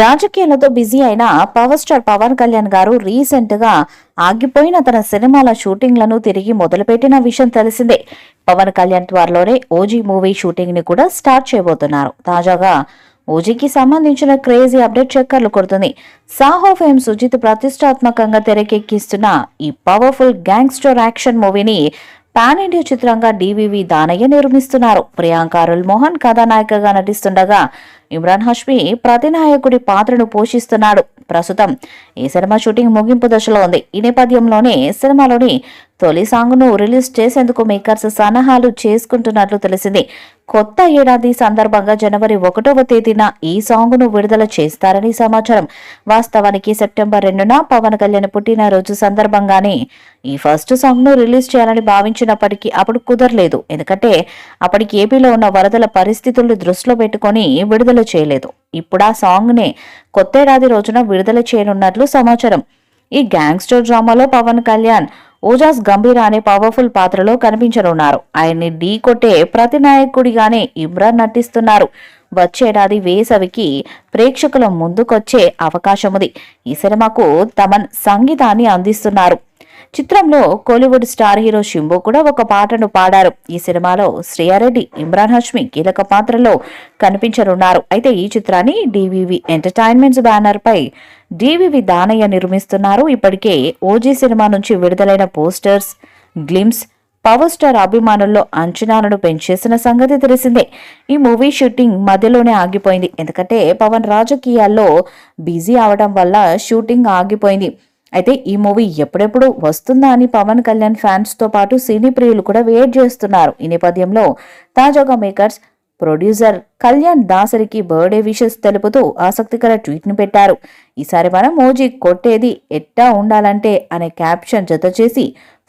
రాజకీయాలతో బిజీ అయిన power star Pawan Kalyan గారు రీసెంట్ గా ఆగిపోయిన తన సినిమాల షూటింగ్లను తిరిగి మొదలుపెట్టిన విషయం తెలిసిందే. పవన్ కళ్యాణ్ త్వరలోనే ఓజీ మూవీ షూటింగ్ ని కూడా స్టార్ట్ చేయబోతున్నారు. తాజాగా ఓజీకి సంబంధించిన క్రేజీ అప్డేట్ చక్కర్లు కొడుతుంది. సాహో ఫేమ్ సుజిత్ ప్రతిష్టాత్మకంగా తెరకెక్కిస్తున్న ఈ పవర్ఫుల్ గ్యాంగ్స్టర్ యాక్షన్ మూవీని పాన్ ఇండియా చిత్రంగా డివివి దానయ్య నిర్మిస్తున్నారు. ప్రియాంక అరుల్ మోహన్ కథానాయికగా నటిస్తుండగా ఇమ్రాన్ హష్మి ప్రతినాయకుడి పాత్రను పోషిస్తున్నాడు. ప్రస్తుతం ఈ సినిమా షూటింగ్ ముగింపు దశలో ఉంది. ఈ నేపథ్యంలోనే సినిమాలోని తొలి సాంగ్ ను రిలీజ్ చేసేందుకు మేకర్స్ సన్నాహాలు చేసుకుంటున్నట్లు తెలిసింది. కొత్త ఏడాది సందర్భంగా జనవరి 1వ తేదీన ఈ సాంగ్ ను విడుదల చేస్తారని సమాచారం. వాస్తవానికి సెప్టెంబర్ 2న పవన్ కళ్యాణ్ పుట్టినరోజు సందర్భంగానే ఈ ఫస్ట్ సాంగ్ ను రిలీజ్ చేయాలని భావించినప్పటికీ అప్పుడు కుదరలేదు. ఎందుకంటే అప్పటికి ఏపీలో ఉన్న వరదల పరిస్థితులను దృష్టిలో పెట్టుకుని విడుదల చేయలేదు. ఇప్పుడు ఆ సాంగ్ నే కొత్తేడాది రోజున విడుదల చేయనున్నట్లు సమాచారం. ఈ గ్యాంగ్స్టర్ డ్రామాలో పవన్ కళ్యాణ్ ఓజాస్ గంభీర అనే పవర్ఫుల్ పాత్రలో కనిపించనున్నారు. ఆయన్ని ఢీ కొట్టే ప్రతినాయకుడిగానే ఇమ్రాన్ నటిస్తున్నారు. వచ్చేడాది వేసవికి ప్రేక్షకుల ముందుకొచ్చే అవకాశం ఉంది. ఈ సినిమాకు తమన్ సంగీతాన్ని అందిస్తున్నారు. చిత్రంలో కోలీవుడ్ స్టార్ హీరో శింబు కూడా ఒక పాటను పాడారు. ఈ సినిమాలో శ్రేయారెడ్డి, ఇమ్రాన్ హష్మి కీలక పాత్రలో కనిపించనున్నారు. అయితే ఈ చిత్రాన్ని డివివి ఎంటర్టైన్మెంట్స్ బ్యానర్ పై డివివి దానయ్య నిర్మిస్తున్నారు. ఇప్పటికే ఓజీ సినిమా నుంచి విడుదలైన పోస్టర్స్, గ్లిమ్స్ పవర్ స్టార్ అభిమానుల్లో అంచనాలను పెంచేసిన సంగతి తెలిసిందే. ఈ మూవీ షూటింగ్ మధ్యలోనే ఆగిపోయింది. ఎందుకంటే పవన్ రాజకీయాల్లో బిజీ అవడం వల్ల షూటింగ్ ఆగిపోయింది. అయితే ఈ మూవీ ఎప్పుడెప్పుడు వస్తుందా అని పవన్ కళ్యాణ్ ఫ్యాన్స్ తో పాటు సినీ ప్రియులు కూడా వెయిట్ చేస్తున్నారు. ఈ నేపథ్యంలో తాజాగా మేకర్స్ ప్రొడ్యూసర్ కళ్యాణ్ దాసరికి బర్త్డే విషెస్ తెలుపుతూ ఆసక్తికర ట్వీట్ ని పెట్టారు. ఈసారి మనం మోజీ కొట్టేది ఎట్టా ఉండాలంటే అనే క్యాప్షన్ జత చేసి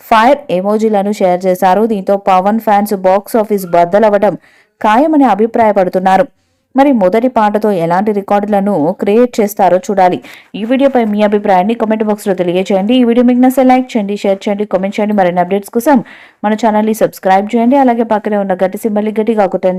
ఫైర్ ఎమోజీలను షేర్ చేశారు. దీంతో పవన్ ఫ్యాన్స్ బాక్స్ ఆఫీస్ బద్దలవ్వడం ఖాయమని అభిప్రాయపడుతున్నారు. మరి మొదటి పాటతో ఎలాంటి రికార్డులను క్రియేట్ చేస్తారో చూడాలి. ఈ వీడియోపై మీ అభిప్రాయాన్ని కామెంట్ బాక్స్ లో తెలియజేయండి. ఈ వీడియో మీకు నచ్చితే లైక్ చేయండి, షేర్ చేయండి, కామెంట్ చేయండి. మరిన్ని అప్డేట్స్ కోసం మన ఛానల్ ని సబ్స్క్రైబ్ చేయండి. అలాగే పక్కనే ఉన్న గట్టి సింబల్ ని గట్టిగా కొట్టండి.